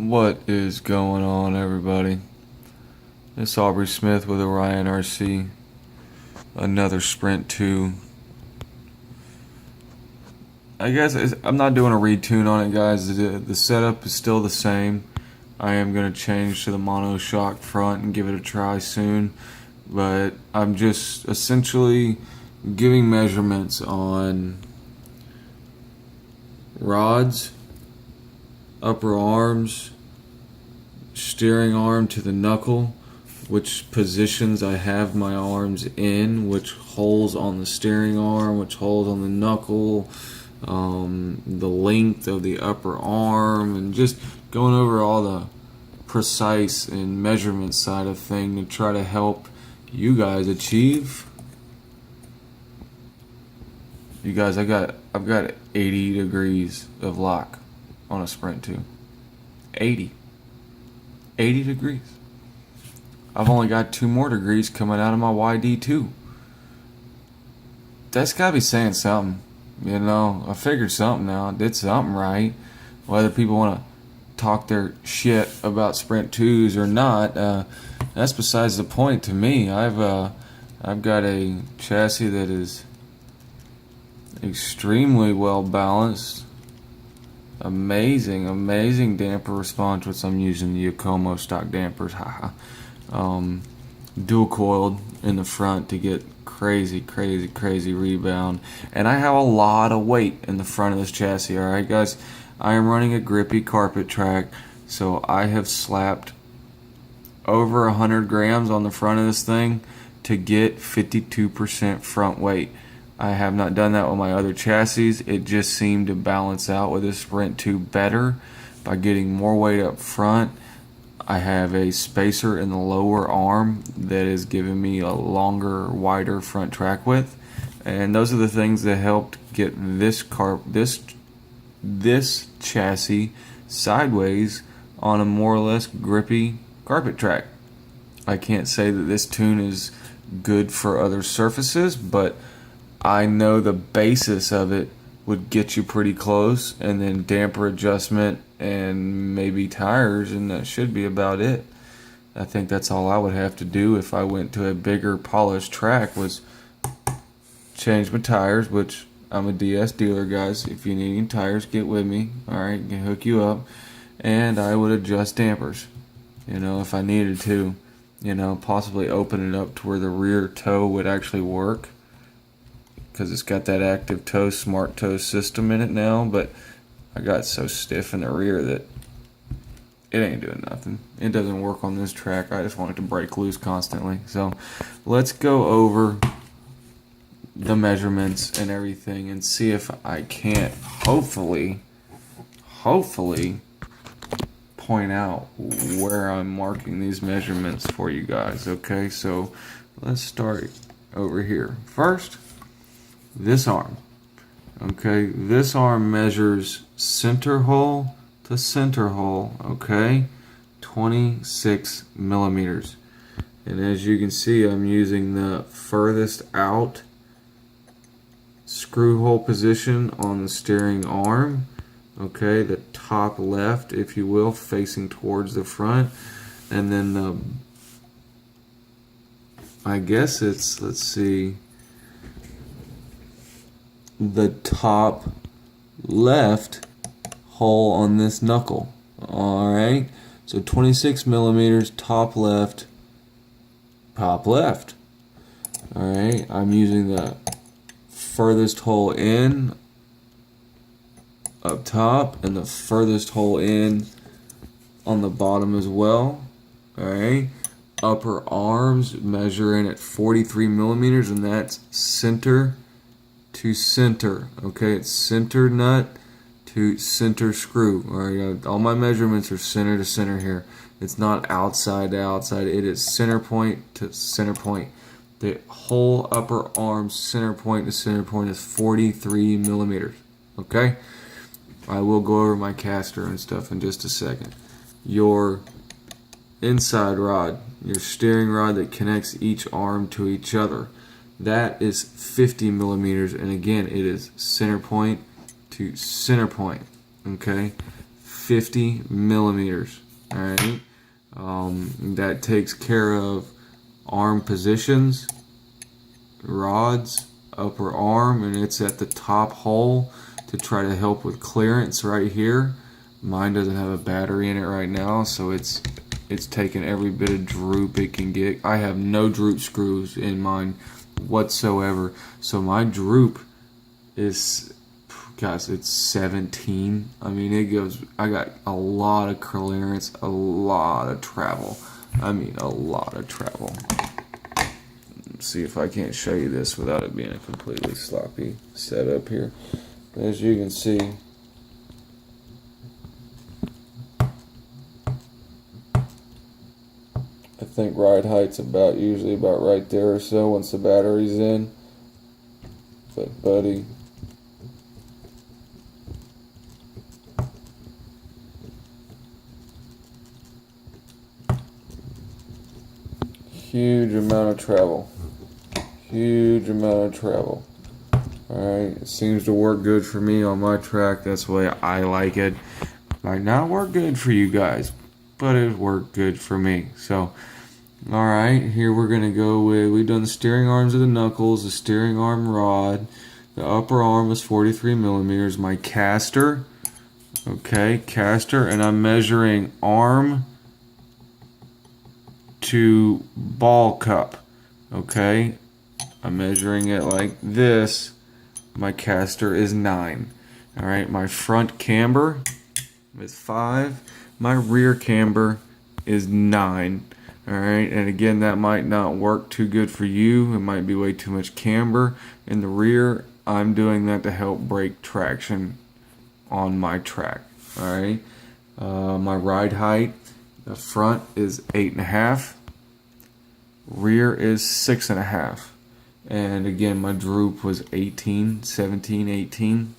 What is going on, everybody? It's Aubrey Smith with Oryon RC. Another Sprint 2. I guess I'm not doing a retune on it, guys. The setup is still the same. I am going to change to the monoshock front and give it a try soon. But I'm just essentially giving measurements on rods, upper arms, steering arm to the knuckle, which positions I have my arms in, which holes on the steering arm, which holes on the knuckle, the length of the upper arm, and just going over all the precise and measurement side of thing to try to help you guys achieve. You guys, I've got 80 degrees of lock on a Sprint 2. 80 degrees. I've only got 2 more degrees coming out of my YD2. That's gotta be saying something. You know, I figured something out. I did something right. Whether people want to talk their shit about Sprint 2s or not, that's besides the point to me. I've got a chassis that is extremely well balanced. Amazing damper response, which I'm using the Yokomo stock dampers. Dual coiled in the front to get crazy rebound, and I have a lot of weight in the front of this chassis. Alright guys, I am running a grippy carpet track, so I have slapped over 100 grams on the front of this thing to get 52% front weight. I have not done that with my other chassis. It just seemed to balance out with this Sprint 2 better by getting more weight up front. I have a spacer in the lower arm that is giving me a longer, wider front track width, and those are the things that helped get this chassis sideways on a more or less grippy carpet track. I can't say that this tune is good for other surfaces, but I know the basis of it would get you pretty close, and then damper adjustment and maybe tires, and that should be about it. I think that's all I would have to do if I went to a bigger polished track, was change my tires, which I'm a DS dealer, guys. If you need any tires, get with me. Alright, can hook you up. And I would adjust dampers, you know, if I needed to, you know, possibly open it up to where the rear toe would actually work, because it's got that active toe, smart toe system in it now. But I got so stiff in the rear that it ain't doing nothing. It doesn't work on this track. I just want it to break loose constantly. So let's go over the measurements and everything and see if I can't hopefully point out where I'm marking these measurements for you guys. Okay, so let's start over here. First, this arm. Okay, this arm measures center hole to center hole, okay, 26 millimeters. And as you can see, I'm using the furthest out screw hole position on the steering arm, okay, the top left, if you will, facing towards the front. And then the, I guess it's, let's see, the top left hole on this knuckle. Alright, so 26 millimeters, top left. Alright, I'm using the furthest hole in up top and the furthest hole in on the bottom as well. Alright, upper arms measuring at 43 millimeters, and that's center to center. Okay, it's center nut to center screw. Alright, all my measurements are center to center here. It's not outside to outside. It is center point to center point. The whole upper arm center point to center point is 43 millimeters. Okay, I will go over my caster and stuff in just a second. Your inside rod, your steering rod that connects each arm to each other, that is 50 millimeters, and again, it is center point to center point. Okay, 50 millimeters. All right. That takes care of arm positions, rods, upper arm, and it's at the top hole to try to help with clearance right here. Mine doesn't have a battery in it right now, so it's taking every bit of droop it can get. I have no droop screws in mine whatsoever, so my droop is, guys, it's 17. I mean, it goes, I got a lot of clearance, a lot of travel. I mean, a lot of travel. Let's see if I can't show you this without it being a completely sloppy setup here. As you can see, I think ride height's usually about right there or so once the battery's in. But buddy, huge amount of travel. Huge amount of travel. Alright, it seems to work good for me on my track. That's the way I like it. Might not work good for you guys, but it worked good for me. So, alright, here we're going to go with, we've done the steering arms of the knuckles, the steering arm rod. The upper arm is 43 millimeters. My caster, okay, caster, and I'm measuring arm to ball cup, okay. I'm measuring it like this. My caster is 9. Alright, my front camber is 5. My rear camber is 9. Alright, and again, that might not work too good for you. It might be way too much camber in the rear. I'm doing that to help break traction on my track. Alright, my ride height, the front is 8.5. Rear is 6.5. And again, my droop was 18, 17, 18.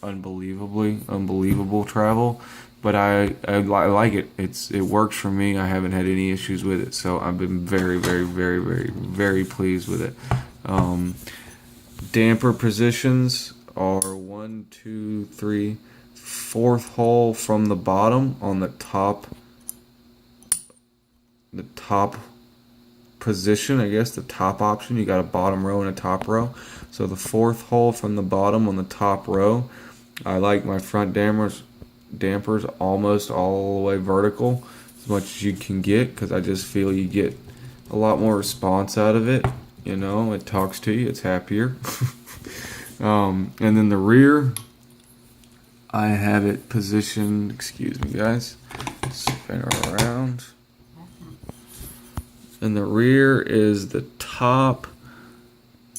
Unbelievable travel. But I like it. It works for me. I haven't had any issues with it. So I've been very pleased with it. Damper positions are 1, 2, 3, fourth hole from the bottom on the top position, I guess, the top option. You got a bottom row and a top row. So the fourth hole from the bottom on the top row, I like my front dampers almost all the way vertical, as much as you can get, because I just feel you get a lot more response out of it. You know, it talks to you, it's happier. And then the rear, I have it positioned, excuse me guys, spin her around. And the rear is the top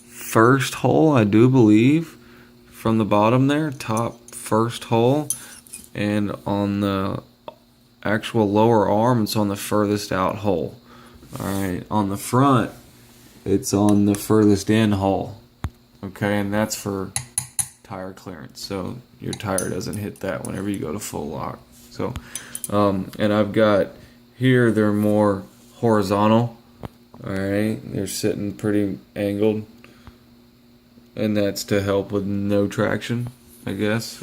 first hole, I do believe, from the bottom there, top first hole. And on the actual lower arm, it's on the furthest out hole. Alright, on the front, it's on the furthest in hole. Okay, and that's for tire clearance, so your tire doesn't hit that whenever you go to full lock. So, and I've got here, they're more horizontal. Alright, they're sitting pretty angled, and that's to help with no traction, I guess.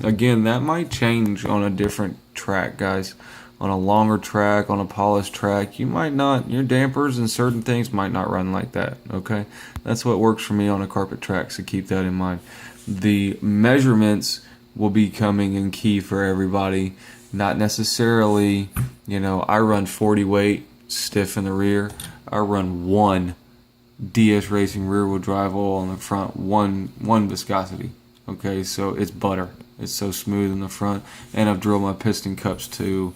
Again, that might change on a different track, guys. On a longer track, on a polished track, you might not, your dampers and certain things might not run like that, okay? That's what works for me on a carpet track, so keep that in mind. The measurements will be coming in key for everybody. Not necessarily, you know, I run 40 weight, stiff in the rear. I run 1 DS Racing rear wheel drive oil on the front, one viscosity. Okay, so it's butter. It's so smooth in the front. And I've drilled my piston cups to,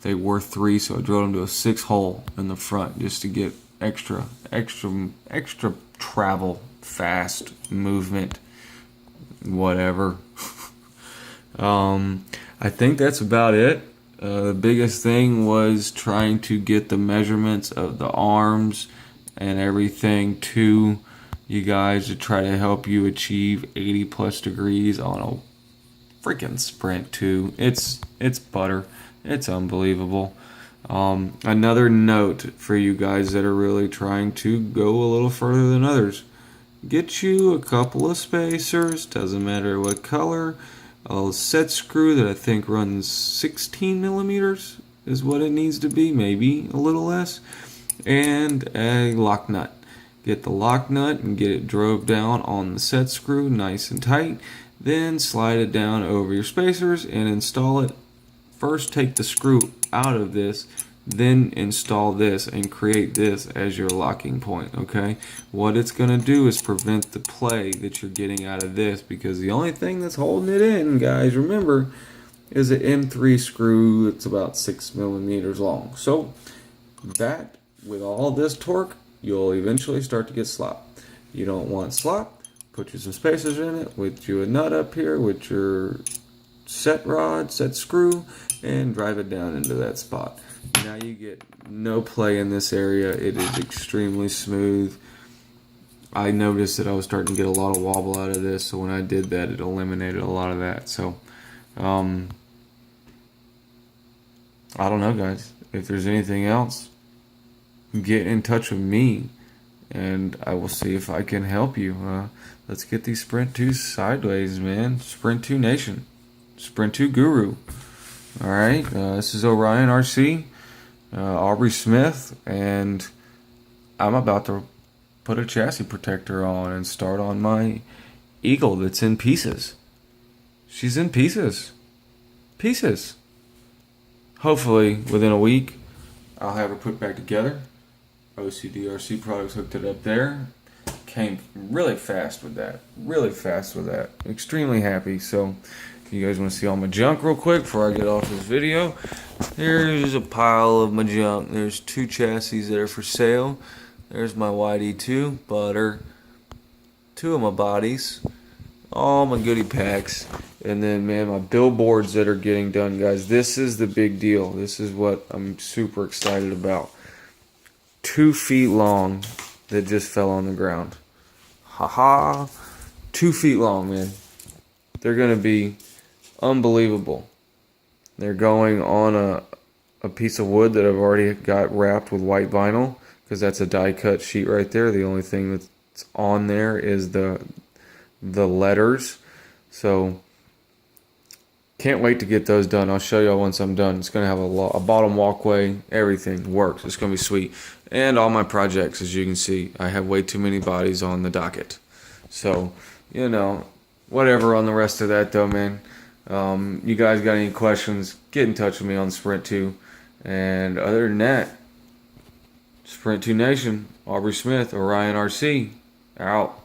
they were 3, so I drilled them to a 6 hole in the front just to get extra travel, fast movement, whatever. I think that's about it. The biggest thing was trying to get the measurements of the arms and everything to you guys to try to help you achieve 80 plus degrees on a freaking Sprint 2. It's butter. It's unbelievable. Another note for you guys that are really trying to go a little further than others. Get you a couple of spacers, doesn't matter what color. a set screw that I think runs 16 millimeters is what it needs to be, maybe a little less, and a lock nut. Get the lock nut and get it drove down on the set screw nice and tight. Then slide it down over your spacers and install it. First take the screw out of this, then install this and create this as your locking point, okay? What it's going to do is prevent the play that you're getting out of this, because the only thing that's holding it in, guys, remember, is an M3 screw that's about 6 millimeters long. So that, with all this torque, you'll eventually start to get slop. You don't want slop, put you some spacers in it, with you a nut up here with your set rod, set screw, and drive it down into that spot. Now you get no play in this area. It is extremely smooth. I noticed that I was starting to get a lot of wobble out of this, so when I did that, it eliminated a lot of that. So I don't know, guys. If there's anything else, get in touch with me and I will see if I can help you. Let's get these Sprint2 sideways, man. Sprint2 Nation. Sprint2 Guru. Alright, this is Oryon RC, Aubrey Smith, and I'm about to put a chassis protector on and start on my Eagle that's in pieces. She's in pieces. Pieces. Hopefully, within a week, I'll have her put back together. OCDRC Products hooked it up there. Came really fast with that. Really fast with that. Extremely happy. So, if you guys want to see all my junk real quick before I get off this video, here's a pile of my junk. There's 2 chassis that are for sale. There's my YD2 butter, 2 of my bodies, all my goodie packs, and then, man, my billboards that are getting done, guys. This is the big deal. This is what I'm super excited about. 2 feet long that just fell on the ground. Haha. 2 feet long, man. They're going to be unbelievable. They're going on a piece of wood that I've already got wrapped with white vinyl, because that's a die cut sheet right there. The only thing that's on there is the letters. So can't wait to get those done. I'll show y'all once I'm done. It's going to have a bottom walkway. Everything works. It's going to be sweet. And all my projects, as you can see, I have way too many bodies on the docket. So, you know, whatever on the rest of that, though, man. You guys got any questions, get in touch with me on Sprint2. And other than that, Sprint2 Nation, Aubrey Smith, Oryon RC, out.